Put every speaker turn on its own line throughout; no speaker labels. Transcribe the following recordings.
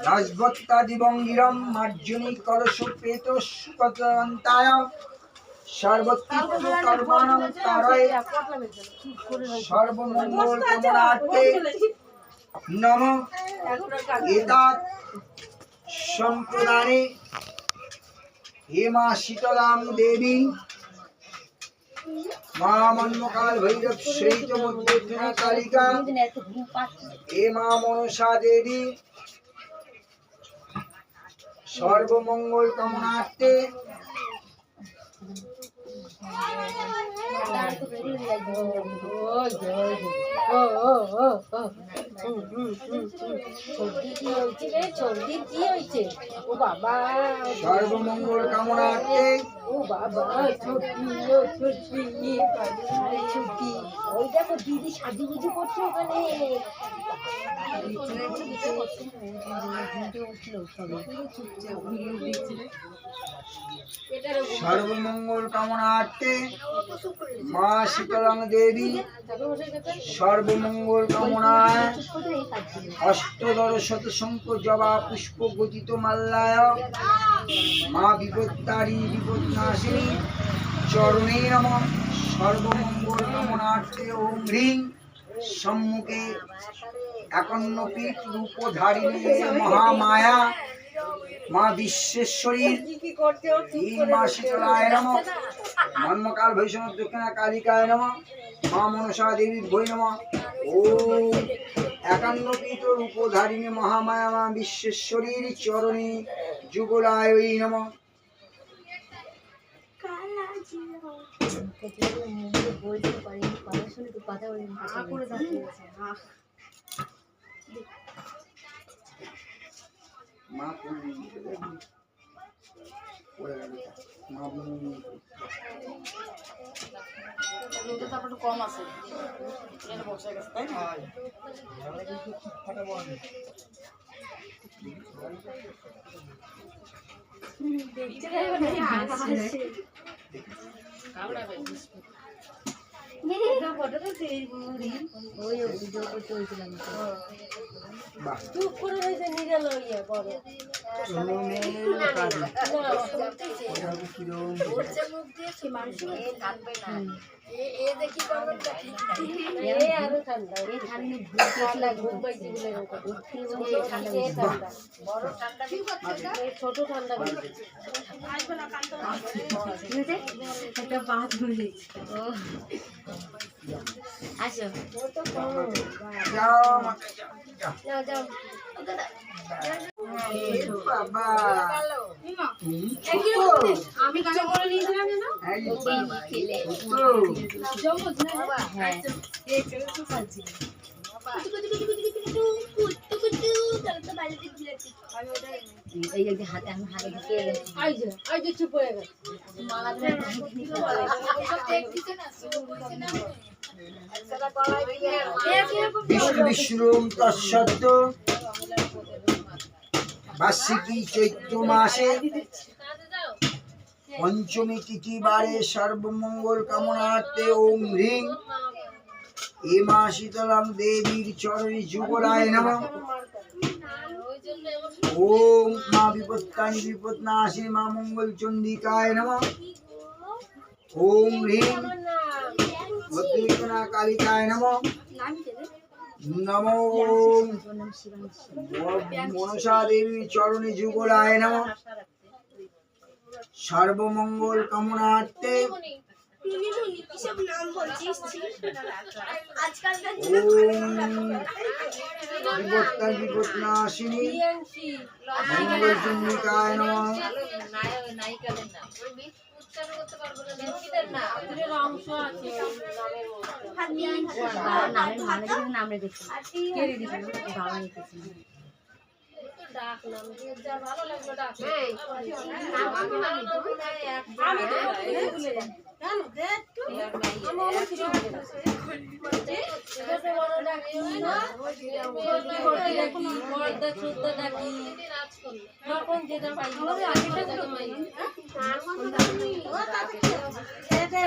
রাজভক্তাদিবঙ্গিরম মার্জনী কলশোপেত সুকতান্তায় সর্বতীর্থ কর্মাণং তারয়ে সর্বমঙ্গল কামনার্থে নমঃ। এতৎ সম্প্রদানে হে মা শীতলাং দেবী মা মন্মকাল ভৈরব সহিত মধ্যে কালিকা হে মা মনসা দেবী সর্বমঙ্গল কামনার্থে সর্বমঙ্গল কামনার্থে
ও বাবা ওই দেখো দিদি সাজুগুজু করছে ওখানে
সর্বমঙ্গল কামনার্থে মা শীতলাং দেবী সর্বমঙ্গল কামনায় অষ্টদর শতশঙ্খ জবা পুষ্প গতিত মাল্লায় মা বিপত্তারী বিপদনাশিনী চরণে নমঃ। সর্বমঙ্গল কামনার্থে ওম হ্রিং সম্মুখে 51 পীঠ রূপধারিণী মহামায়া মা বিশ্বেশ্বরীর মা শীতলায় নমঃ। মন্মকাল ভৈষ্ণব দক্ষিণা কালিকায় নমঃ। মা মনসা দেবীর ভৈ নমঃ। ওম 51 পীঠ রূপধারিণী মহামায়া মা বিশ্বেশ্বরীর চরণে যুগলায় নমঃ। মা
কম আছে বসে গেছে তাই না
চুপ করে রয়েছে নিজে লইয়ে বড় আরো ঠান্ডা ঘুম পাইছি ছোট ঠান্ডা একটা বাদ ধরে আসো যাও যাও
বাবা
আমি কাজ করে নিয়েছিলাম না হাতে আমি হাতে ঢুকিয়ে চুপ হয়ে গেছে
বিষ্ণু বিষ্ণুম তৎসত্য বার্ষিকী চৈত্র মাসে পঞ্চমী তিথি বারে সর্বমঙ্গল কামনার্থে ওম হ্রিং এ মা শীতলাং দেবীর চরণে যুগলায় নমঃ। ওম মা বিপত্তানি বিপদনাশিনী মা মঙ্গল চণ্ডিকায় নমঃ। ওম হ্রিং ভদ্রিকণা কালিকায় নমঃ। নমো মনসা দেবীর চরণে যুগলায় নমঃ। সর্বমঙ্গল কামনার্থে বিপত্তান বিপদনাশিনী মঙ্গল চণ্ডিকায় নমঃ।
নাম রেখেছি বাবা রেখেছি ডাক নাম দিয়ে যা ভালো লাগলো ডাক এই আমি তো ভুলে যাই কেন দেখ আমার কিছু হবে না এটা বড় ডাকি না সত্যি ভর্তি ডাকি পর্দা শুদ্ধ ডাকি রাজ করি যখন যেটা পাই বলে আগেটা তো পাই ও তাতে এটা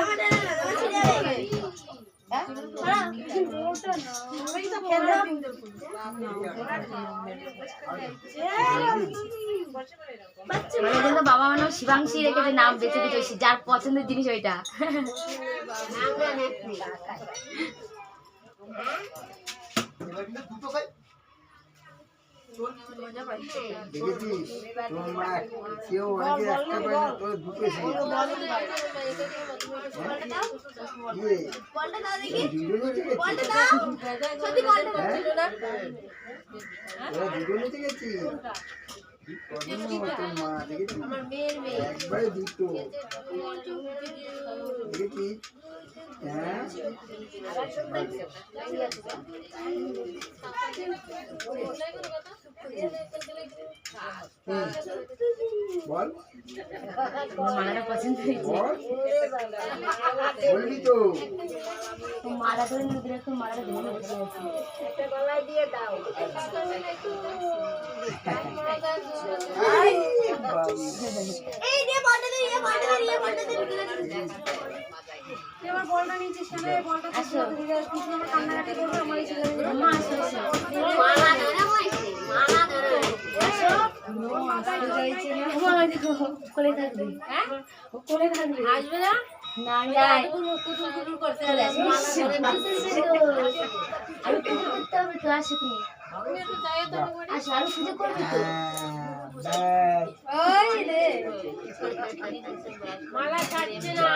মানে কিন্তু বাবা মানে শিবাংশী রেখে নাম বেছে দিতে যার পছন্দের জিনিস ওইটা।
দেখেছিস তোর মা কেউ অনেকে একটা পায় না, তোর দুটো ছিল। ইয়ে, দুজনে দেখেছিস? তোরা দুজনে দেখেছিস? কি করবো তোর মা, দেখেছিস? একবারে দুটো দেখেছিস? হ্যাঁ বল
তোমার মালাটা পছন্দ হয়েছে?
বল বলবি তো।
মালা ধরে নদীর একটু মালাটা ধরে বসে আছে।
আই বাবু।
আসো মা, আসো আসো। কোলে থাকবে, কোলে থাকবে, আসবে না? না যাই চলে আসো। আরো পুজো করতে হবে তো, আসো তুমি, আসো আরো পুজো করবে তো।
হ্যাঁ, ব্যাস।
মালা ছাড়ছে না।